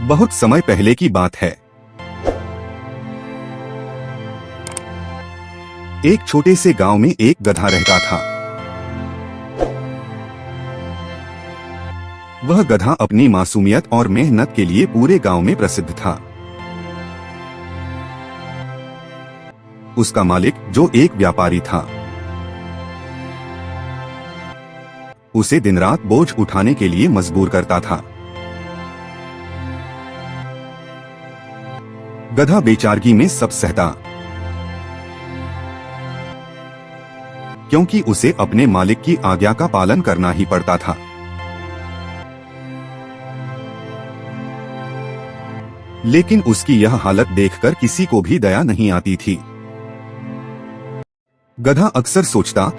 बहुत समय पहले की बात है। एक छोटे से गांव में एक गधा रहता था। वह गधा अपनी मासूमियत और मेहनत के लिए पूरे गांव में प्रसिद्ध था। उसका मालिक, जो एक व्यापारी था, उसे दिन रात बोझ उठाने के लिए मजबूर करता था। गधा बेचारगी में सब सहता, क्योंकि उसे अपने मालिक की आज्ञा का पालन करना ही पड़ता था। लेकिन उसकी यह हालत देखकर किसी को भी दया नहीं आती थी। गधा अक्सर सोचता,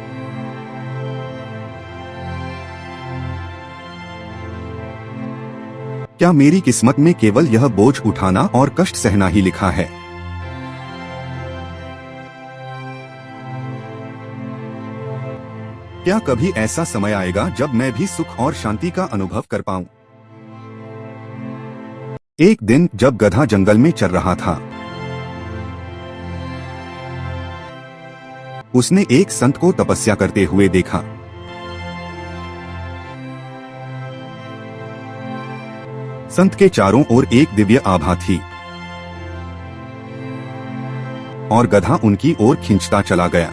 क्या मेरी किस्मत में केवल यह बोझ उठाना और कष्ट सहना ही लिखा है? क्या कभी ऐसा समय आएगा जब मैं भी सुख और शांति का अनुभव कर पाऊं? एक दिन जब गधा जंगल में चल रहा था, उसने एक संत को तपस्या करते हुए देखा। संत के चारों ओर एक दिव्य आभा थी और गधा उनकी ओर खींचता चला गया।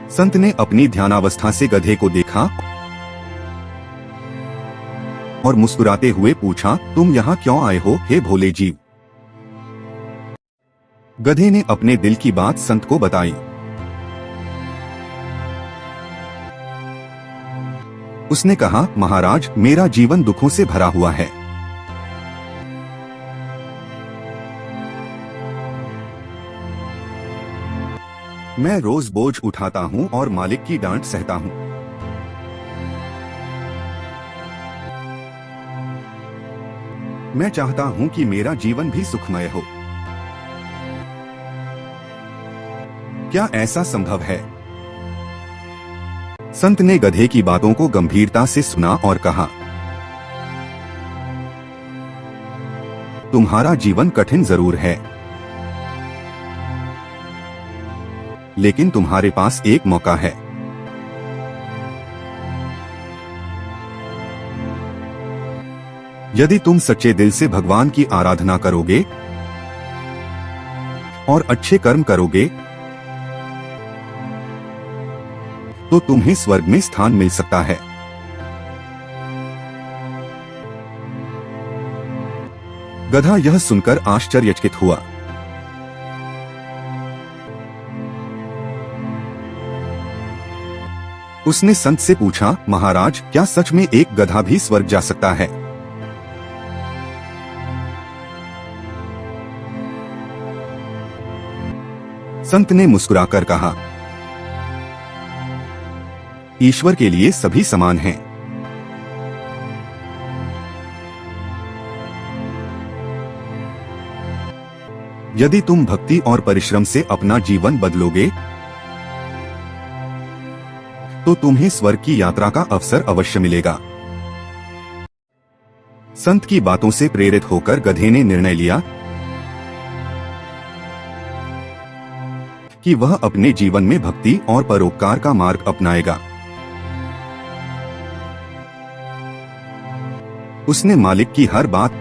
संत ने अपनी ध्यानावस्था से गधे को देखा और मुस्कुराते हुए पूछा, तुम यहाँ क्यों आए हो हे भोले जीव? गधे ने अपने दिल की बात संत को बताई। उसने कहा, महाराज, मेरा जीवन दुखों से भरा हुआ है। मैं रोज बोझ उठाता हूँ और मालिक की डांट सहता हूँ। मैं चाहता हूँ कि मेरा जीवन भी सुखमय हो। क्या ऐसा संभव है? संत ने गधे की बातों को गंभीरता से सुना और कहा, तुम्हारा जीवन कठिन जरूर है, लेकिन तुम्हारे पास एक मौका है। यदि तुम सच्चे दिल से भगवान की आराधना करोगे और अच्छे कर्म करोगे, तो तुम्हें स्वर्ग में स्थान मिल सकता है। गधा यह सुनकर आश्चर्यचकित हुआ। उसने संत से पूछा, महाराज, क्या सच में एक गधा भी स्वर्ग जा सकता है? संत ने मुस्कुराकर कहा, ईश्वर के लिए सभी समान हैं। यदि तुम भक्ति और परिश्रम से अपना जीवन बदलोगे, तो तुम्हें स्वर्ग की यात्रा का अवसर अवश्य मिलेगा। संत की बातों से प्रेरित होकर गधे ने निर्णय लिया कि वह अपने जीवन में भक्ति और परोपकार का मार्ग अपनाएगा। उसने मालिक की हर बात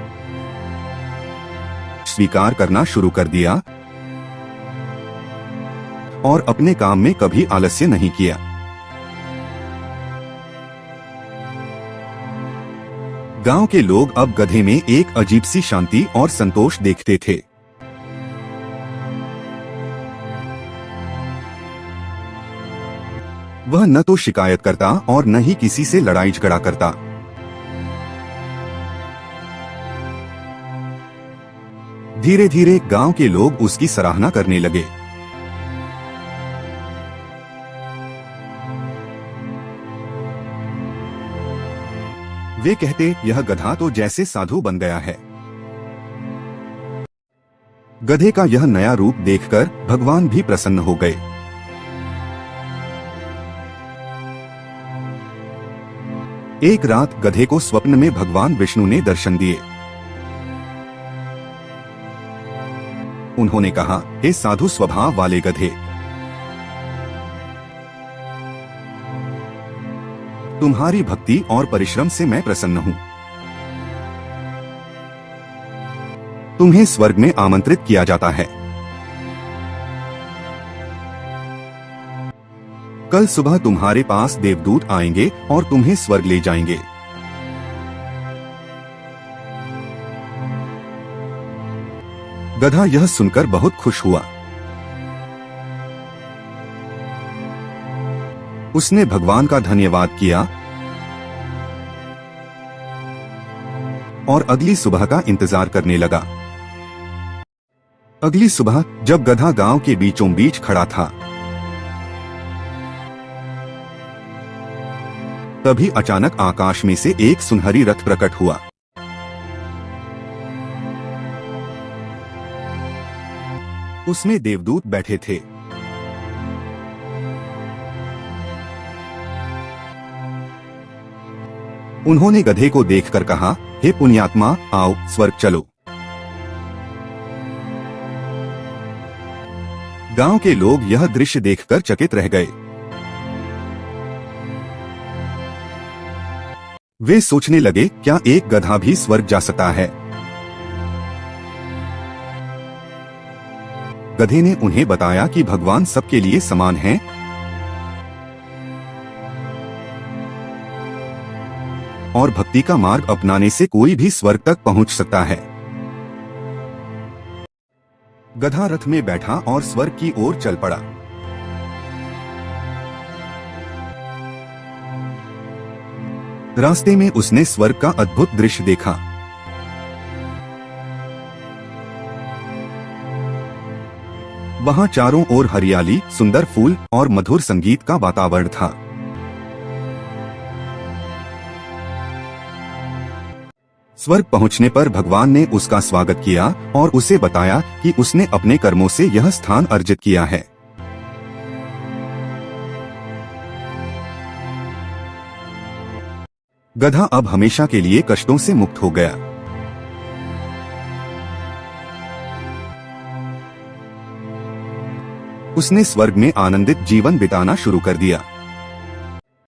स्वीकार करना शुरू कर दिया और अपने काम में कभी आलस्य नहीं किया। गांव के लोग अब गधे में एक अजीब सी शांति और संतोष देखते थे। वह न तो शिकायत करता और न ही किसी से लड़ाई झगड़ा करता। धीरे धीरे गांव के लोग उसकी सराहना करने लगे। वे कहते, यह गधा तो जैसे साधु बन गया है। गधे का यह नया रूप देखकर भगवान भी प्रसन्न हो गए। एक रात गधे को स्वप्न में भगवान विष्णु ने दर्शन दिए। उन्होंने कहा, हे साधु स्वभाव वाले गधे, तुम्हारी भक्ति और परिश्रम से मैं प्रसन्न हूँ। तुम्हें स्वर्ग में आमंत्रित किया जाता है। कल सुबह तुम्हारे पास देवदूत आएंगे और तुम्हें स्वर्ग ले जाएंगे। गधा यह सुनकर बहुत खुश हुआ। उसने भगवान का धन्यवाद किया और अगली सुबह का इंतजार करने लगा। अगली सुबह जब गधा गांव के बीचों बीच खड़ा था, तभी अचानक आकाश में से एक सुनहरी रथ प्रकट हुआ। उसमें देवदूत बैठे थे। उन्होंने गधे को देखकर कहा, हे पुण्यात्मा, आओ स्वर्ग चलो। गांव के लोग यह दृश्य देखकर चकित रह गए। वे सोचने लगे, क्या एक गधा भी स्वर्ग जा सकता है? गधे ने उन्हें बताया कि भगवान सबके लिए समान हैं और भक्ति का मार्ग अपनाने से कोई भी स्वर्ग तक पहुंच सकता है। गधा रथ में बैठा और स्वर्ग की ओर चल पड़ा। रास्ते में उसने स्वर्ग का अद्भुत दृश्य देखा। वहां चारों ओर हरियाली, सुंदर फूल और मधुर संगीत का वातावरण था। स्वर्ग पहुंचने पर भगवान ने उसका स्वागत किया और उसे बताया कि उसने अपने कर्मों से यह स्थान अर्जित किया है। गधा अब हमेशा के लिए कष्टों से मुक्त हो गया। उसने स्वर्ग में आनंदित जीवन बिताना शुरू कर दिया।